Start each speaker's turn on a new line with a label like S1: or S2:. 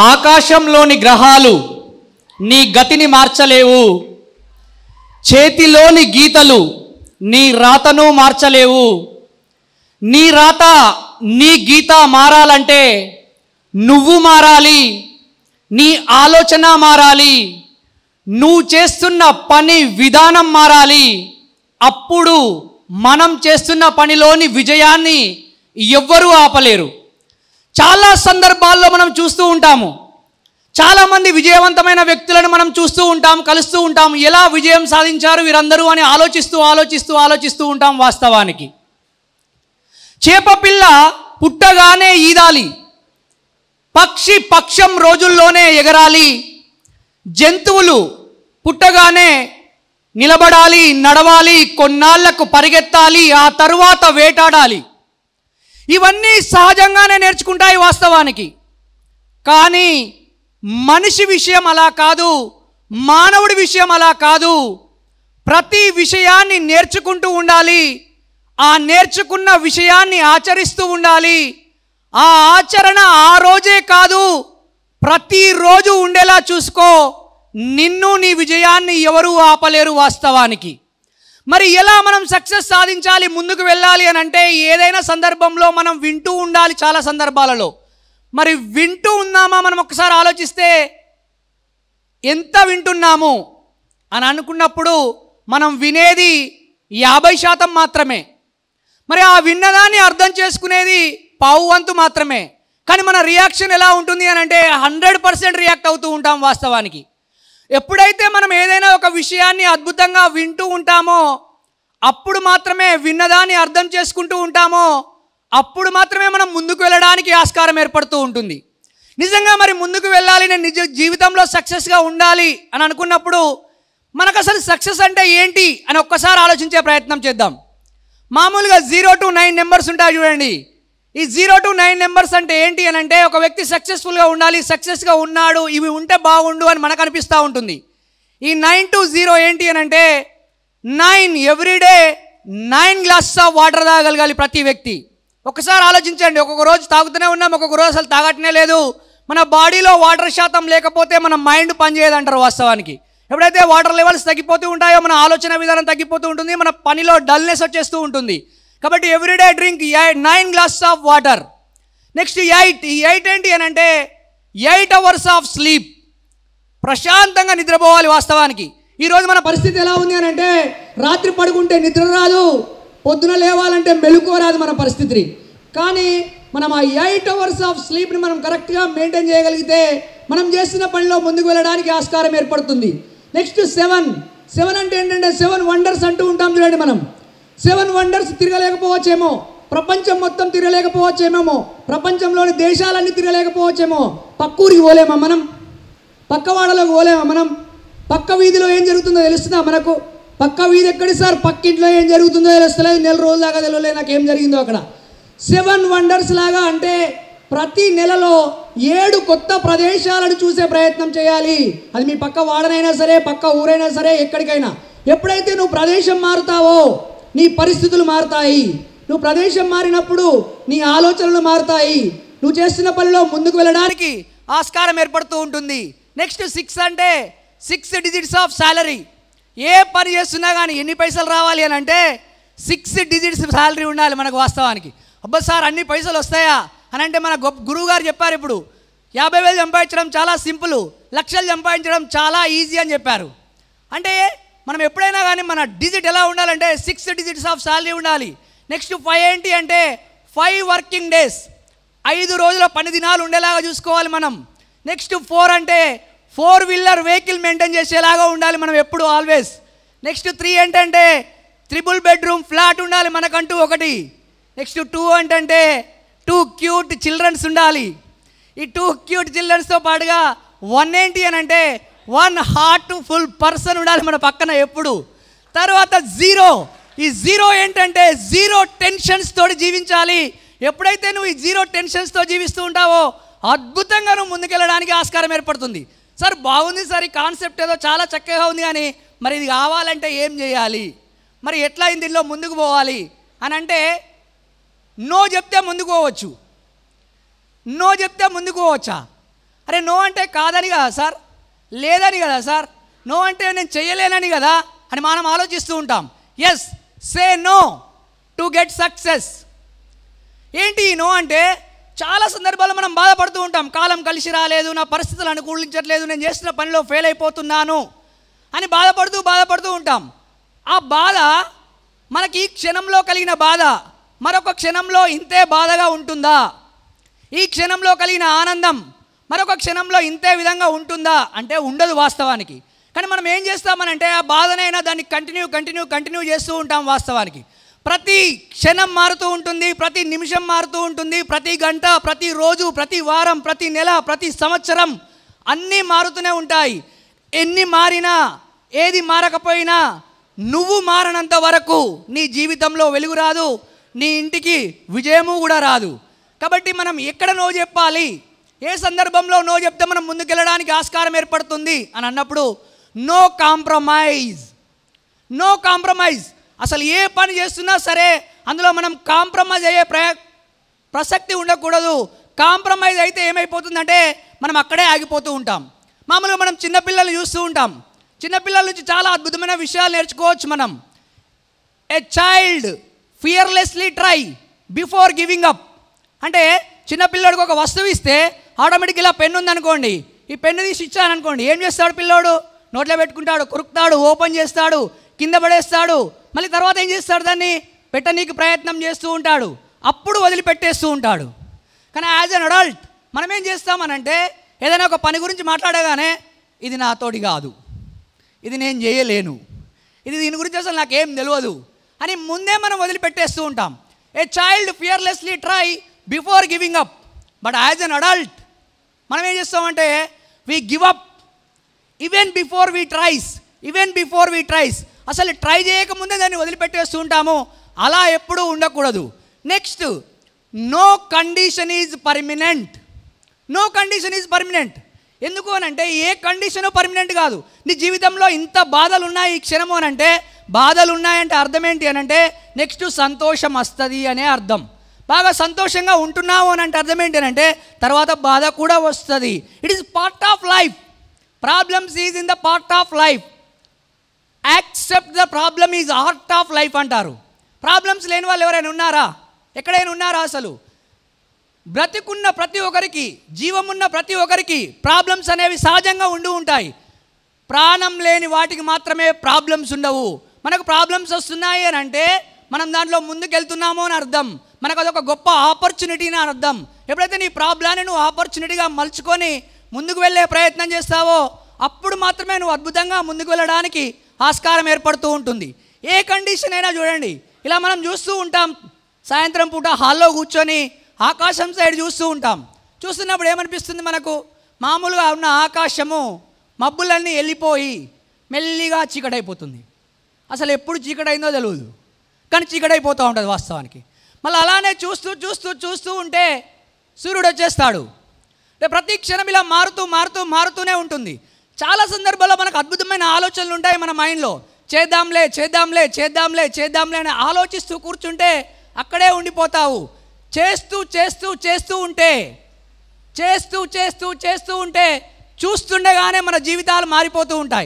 S1: ఆకాశంలోని గ్రహాలు నీ గతిని మార్చలేవు, చేతిలోని గీతలు నీ రాతను మార్చలేవు. నీ రాత నీ గీత మారాలంటే నువ్వు మారాలి, నీ ఆలోచన మారాలి, నువ్వు చేస్తున్న పని విధానం మారాలి. అప్పుడు మనం చేస్తున్న పనిలోని విజయాన్ని ఎవ్వరూ ఆపలేరు. చాలా సందర్భాల్లో మనం చూస్తూ ఉంటాము, చాలామంది విజయవంతమైన వ్యక్తులను మనం చూస్తూ ఉంటాం, కలుస్తూ ఉంటాం. ఎలా విజయం సాధించారు వీరందరూ అని ఆలోచిస్తూ ఉంటాం. వాస్తవానికి చేపపిల్ల పుట్టగానే ఈదాలి, పక్షి పక్షం రోజుల్లోనే ఎగరాలి, జంతువులు పుట్టగానే నిలబడాలి, నడవాలి, కొన్నాళ్లకు పరిగెత్తాలి, ఆ తరువాత వేటాడాలి. ఇవన్నీ సహజంగానే నేర్చుకుంటాయి వాస్తవానికి. కానీ మనిషి విషయం అలా కాదు, మానవుడి విషయం అలా కాదు. ప్రతి విషయాన్ని నేర్చుకుంటూ ఉండాలి, ఆ నేర్చుకున్న విషయాన్ని ఆచరిస్తూ ఉండాలి. ఆ ఆచరణ ఆ రోజే కాదు, ప్రతిరోజు ఉండేలా చూసుకో. నిన్ను నీ విజయాన్ని ఎవరూ ఆపలేరు వాస్తవానికి. మరి ఎలా మనం సక్సెస్ సాధించాలి, ముందుకు వెళ్ళాలి అని అంటే ఏదైనా సందర్భంలో మనం వింటూ ఉండాలి. చాలా సందర్భాలలో మరి వింటూ ఉన్నామా మనం ఒకసారి ఆలోచిస్తే ఎంత వింటున్నాము అని అనుకున్నప్పుడు మనం వినేది 50% మాత్రమే. మరి ఆ విన్నదాన్ని అర్థం చేసుకునేది పావువంతు మాత్రమే. కానీ మన రియాక్షన్ ఎలా ఉంటుంది అని అంటే 100% రియాక్ట్ అవుతూ ఉంటాం వాస్తవానికి. ఎప్పుడైతే మనం ఏదైనా ఒక విషయాన్ని అద్భుతంగా వింటూ ఉంటామో, అప్పుడు మాత్రమే విన్నదాన్ని అర్థం చేసుకుంటూ ఉంటామో, అప్పుడు మాత్రమే మనం ముందుకు వెళ్ళడానికి ఆస్కారం ఏర్పడుతూ ఉంటుంది. నిజంగా మరి ముందుకు వెళ్ళాలి, నేను నిజ జీవితంలో సక్సెస్గా ఉండాలి అని అనుకున్నప్పుడు మనకు అసలు సక్సెస్ అంటే ఏంటి అని ఒక్కసారి ఆలోచించే ప్రయత్నం చేద్దాం. మామూలుగా 0 to 9 నెంబర్స్ ఉంటాయి చూడండి. ఈ 0 to 9 నెంబర్స్ అంటే ఏంటి అని అంటే ఒక వ్యక్తి సక్సెస్ఫుల్గా ఉండాలి, సక్సెస్గా ఉన్నాడు, ఇవి ఉంటే బాగుండు అని మనకు అనిపిస్తూ ఉంటుంది. ఈ 9 to 0 ఏంటి అని అంటే 9 ఎవ్రీడే 9 గ్లాసెస్ ఆఫ్ వాటర్ తాగలగాలి ప్రతి వ్యక్తి. ఒకసారి ఆలోచించండి, ఒక్కొక్క రోజు తాగుతూనే ఉన్నాం, ఒక్కొక్క రోజు అసలు తాగటనే లేదు. మన బాడీలో వాటర్ శాతం లేకపోతే మన మైండ్ పనిచేయదంటారు వాస్తవానికి. ఎప్పుడైతే వాటర్ లెవెల్స్ తగ్గిపోతూ ఉంటాయో మన ఆలోచన విధానం తగ్గిపోతూ ఉంటుంది, మన పనిలో డల్నెస్ వచ్చేస్తూ ఉంటుంది. కాబట్టి everyday drink 9 glasses of water. Next 8 ఏంటి అని అంటే 8 అవర్స్ ఆఫ్ స్లీప్. ప్రశాంతంగా నిద్రపోవాలి వాస్తవానికి. ఈరోజు మన పరిస్థితి ఎలా ఉంది అని అంటే రాత్రి పడుకుంటే నిద్ర రాదు, పొద్దున లేవాలంటే మెలకువ రాదు మన పరిస్థితిని. కానీ మనం ఆ 8 అవర్స్ ఆఫ్ స్లీప్ని మనం కరెక్ట్గా మెయింటైన్ చేయగలిగితే మనం చేస్తున్న పనిలో ముందుకు వెళ్ళడానికి ఆస్కారం ఏర్పడుతుంది. నెక్స్ట్ 7 అంటే ఏంటంటే 7 వండర్స్ అంటూ ఉంటాం చూడండి. మనం 7 వండర్స్ తిరగలేకపోవచ్చేమో, ప్రపంచం మొత్తం తిరగలేకపోవచ్చేమో, ప్రపంచంలోని దేశాలన్నీ తిరగలేకపోవచ్చేమో, పక్క ఊరికి పోలేమా మనం, పక్క వాడలోకి పోలేమా మనం, పక్క వీధిలో ఏం జరుగుతుందో తెలుస్తుందా మనకు? పక్క వీధి ఎక్కడి సార్, పక్కింట్లో ఏం జరుగుతుందో తెలుస్తలేదు, నెల రోజుల దాకా తెలియలేదు నాకు ఏం జరిగిందో అక్కడ. 7 వండర్స్ లాగా అంటే ప్రతి నెలలో 7 కొత్త ప్రదేశాలను చూసే ప్రయత్నం చేయాలి. అది మీ పక్క వాడనైనా సరే, పక్క ఊరైనా సరే, ఎక్కడికైనా. ఎప్పుడైతే నువ్వు ప్రదేశం మారుతావో నీ పరిస్థితులు మారుతాయి. నువ్వు ప్రదేశం మారినప్పుడు నీ ఆలోచనలు మారుతాయి. నువ్వు చేస్తున్న పనిలో ముందుకు వెళ్ళడానికి ఆస్కారం ఏర్పడుతూ ఉంటుంది. నెక్స్ట్ 6 అంటే 6 డిజిట్స్ ఆఫ్ శాలరీ. ఏ పని చేస్తున్నా కానీ ఎన్ని పైసలు రావాలి అని అంటే 6 డిజిట్స్ శాలరీ ఉండాలి మనకు వాస్తవానికి. అబ్బా సార్ అన్ని పైసలు వస్తాయా అని అంటే మన గురువు గారు చెప్పారు, ఇప్పుడు 50,000 సంపాదించడం చాలా సింపుల్, లక్షలు సంపాదించడం చాలా ఈజీ అని చెప్పారు. అంటే మనం ఎప్పుడైనా కానీ మన డిజిట్ ఎలా ఉండాలంటే 6 డిజిట్స్ ఆఫ్ శాలరీ ఉండాలి. నెక్స్ట్ 5 ఏంటి అంటే 5 వర్కింగ్ డేస్, 5 రోజుల పని దినాలు ఉండేలాగా చూసుకోవాలి మనం. నెక్స్ట్ 4 అంటే 4 వీలర్ వెహికల్ మెయింటైన్ చేసేలాగా ఉండాలి మనం ఎప్పుడు ఆల్వేస్. నెక్స్ట్ 3 ఏంటంటే 3 బెడ్రూమ్ ఫ్లాట్ ఉండాలి మనకంటూ ఒకటి. నెక్స్ట్ 2 ఏంటంటే 2 క్యూట్ చిల్డ్రన్స్ ఉండాలి. ఈ 2 క్యూట్ చిల్డ్రన్స్తో పాటుగా 1 ఏంటి అని అంటే 1 హార్ట్ఫుల్ పర్సన్ ఉండాలి మన పక్కన ఎప్పుడు. తర్వాత 0, ఈ 0 ఏంటంటే 0 టెన్షన్స్ తోటి జీవించాలి. ఎప్పుడైతే నువ్వు ఈ 0 టెన్షన్స్తో జీవిస్తూ ఉంటావో అద్భుతంగా నువ్వు ముందుకెళ్ళడానికి ఆస్కారం ఏర్పడుతుంది. సార్ బాగుంది సార్, ఈ కాన్సెప్ట్ ఏదో చాలా చక్కగా ఉంది, కానీ మరి ఇది కావాలంటే ఏం చేయాలి, మరి ఎట్లా దీనిలో ముందుకు పోవాలి అని అంటే నో చెప్తే ముందుకు పోవచ్చు, నో చెప్తే ముందుకు పోవచ్చా? అరే నో అంటే కాదని కదా సార్, లేదని కదా సార్, నో అంటే నేను చెయ్యలేనని కదా అని మనం ఆలోచిస్తూ ఉంటాం. Yes, say no to get success. ఏంటి ఈ నో అంటే? చాలా సందర్భాల్లో మనం బాధపడుతూ ఉంటాం, కాలం కలిసి రాలేదు, నా పరిస్థితులు అనుకూలించట్లేదు, నేను చేస్తున్న పనిలో ఫెయిల్ అయిపోతున్నాను అని బాధపడుతూ ఉంటాం. ఆ బాధ మనకి ఈ క్షణంలో కలిగిన బాధ మరొక క్షణంలో ఇంతే బాధగా ఉంటుందా? ఈ క్షణంలో కలిగిన ఆనందం మరొక క్షణంలో ఇంతే విధంగా ఉంటుందా అంటే ఉండదు వాస్తవానికి. కానీ మనం ఏం చేస్తామనంటే ఆ బాధనైనా దాన్ని కంటిన్యూ చేస్తూ ఉంటాం. వాస్తవానికి ప్రతి క్షణం మారుతూ ఉంటుంది, ప్రతి నిమిషం మారుతూ ఉంటుంది, ప్రతి గంట, ప్రతి రోజు, ప్రతి వారం, ప్రతి నెల, ప్రతి సంవత్సరం అన్నీ మారుతూనే ఉంటాయి. ఎన్ని మారినా, ఏది మారకపోయినా, నువ్వు మారనంత వరకు నీ జీవితంలో వెలుగు రాదు, నీ ఇంటికి విజయము కూడా రాదు. కాబట్టి మనం ఎక్కడ నో చెప్పాలి, ఏ సందర్భంలో నో చెప్తే మనం ముందుకెళ్ళడానికి ఆస్కారం ఏర్పడుతుంది అని అన్నప్పుడు నో కాంప్రమైజ్. No compromise. అసలు ఏ పని చేస్తున్నా సరే అందులో మనం కాంప్రమైజ్ అయ్యే ప్రసక్తి ఉండకూడదు. కాంప్రమైజ్ అయితే ఏమైపోతుందంటే మనం అక్కడే ఆగిపోతూ ఉంటాం. మామూలుగా మనం చిన్నపిల్లల్ని చూస్తూ ఉంటాం. చిన్నపిల్లల నుంచి చాలా అద్భుతమైన విషయాలు నేర్చుకోవచ్చు మనం. ఏ child fearlessly try before giving up. అంటే చిన్నపిల్లోడికి ఒక వస్తువు ఇస్తే ఆటోమేటిక్ ఇలా పెన్ను ఉందనుకోండి, ఈ పెన్ను తీసి ఇచ్చాననుకోండి, ఏం చేస్తాడు పిల్లోడు? నోట్లో పెట్టుకుంటాడు, కొరుకుతాడు, ఓపెన్ చేస్తాడు, కింద పడేస్తాడు, మళ్ళీ తర్వాత ఏం చేస్తాడు? దాన్ని పెట్టనీకి ప్రయత్నం చేస్తూ ఉంటాడు, అప్పుడు వదిలిపెట్టేస్తూ ఉంటాడు. కానీ యాజ్ అన్ అడల్ట్ మనం ఏం చేస్తామనంటే ఏదైనా ఒక పని గురించి మాట్లాడగానే ఇది నాతోటి కాదు, ఇది నేను చేయలేను, ఇది దీని గురించి అసలు నాకేం తెలియదు అని ముందే మనం వదిలిపెట్టేస్తూ ఉంటాం. A child fearlessly try before giving up. But as an adult మనం ఏం చేస్తామంటే we give up even before we tries. అసలు ట్రై చేయకముందే దాన్ని వదిలిపెట్టేస్తూ ఉంటాము. అలా ఎప్పుడూ ఉండకూడదు. Next, no condition is permanent. No condition is permanent. ఎందుకు అనంటే ఏ కండిషను పర్మనెంట్ కాదు. నీ జీవితంలో ఇంత బాధలు ఉన్నాయి ఈ క్షణము అనంటే, బాధలు ఉన్నాయంటే అర్థం ఏంటి అనంటే నెక్స్ట్ సంతోషం వస్తుంది అనే అర్థం. బాగా సంతోషంగా ఉంటున్నావు అని అంటే అర్థం ఏంటి అంటే తర్వాత బాధ కూడా వస్తుంది. It is part of life. Problems is in the part of life. Accept the problem is heart of life అంటారు. ప్రాబ్లమ్స్ లేని వాళ్ళు ఎవరైనా ఉన్నారా? ఎక్కడైనా ఉన్నారా? అసలు బ్రతికున్న ప్రతి ఒక్కరికి, జీవమున్న ప్రతి ఒక్కరికి ప్రాబ్లమ్స్ అనేవి సహజంగా ఉంటాయి. ప్రాణం లేని వాటికి మాత్రమే ప్రాబ్లమ్స్ ఉండవు. మనకు ప్రాబ్లమ్స్ వస్తున్నాయి అని అంటే మనం దాంట్లో ముందుకెళ్తున్నామో అని అర్థం. మనకు అదొక గొప్ప ఆపర్చునిటీ అని అర్థం. ఎప్పుడైతే నీ ప్రాబ్లాన్ని నువ్వు ఆపర్చునిటీగా మలుచుకొని ముందుకు వెళ్ళే ప్రయత్నం చేస్తావో అప్పుడు మాత్రమే నువ్వు అద్భుతంగా ముందుకు వెళ్ళడానికి ఆస్కారం ఏర్పడుతూ ఉంటుంది. ఏ కండిషన్ అయినా చూడండి, ఇలా మనం చూస్తూ ఉంటాం. సాయంత్రం పూట హాల్లో కూర్చొని ఆకాశం సైడ్ చూస్తూ ఉంటాం. చూస్తున్నప్పుడు ఏమనిపిస్తుంది మనకు? మామూలుగా ఉన్న ఆకాశము మబ్బులన్నీ వెళ్ళిపోయి మెల్లిగా చీకటైపోతుంది. అసలు ఎప్పుడు చీకటైందో తెలియదు, కానీ చీకటైపోతూ ఉంటుంది వాస్తవానికి. మళ్ళీ అలానే చూస్తూ ఉంటే సూర్యుడు వచ్చేస్తాడు. ప్రతి క్షణం ఇలా మారుతూనే ఉంటుంది. చాలా సందర్భాల్లో మనకు అద్భుతమైన ఆలోచనలు ఉంటాయి మన మైండ్లో. చేద్దాంలే అని ఆలోచిస్తూ కూర్చుంటే అక్కడే ఉండిపోతావు. చేస్తూ ఉంటే చూస్తుండగానే మన జీవితాలు మారిపోతూ ఉంటాయి.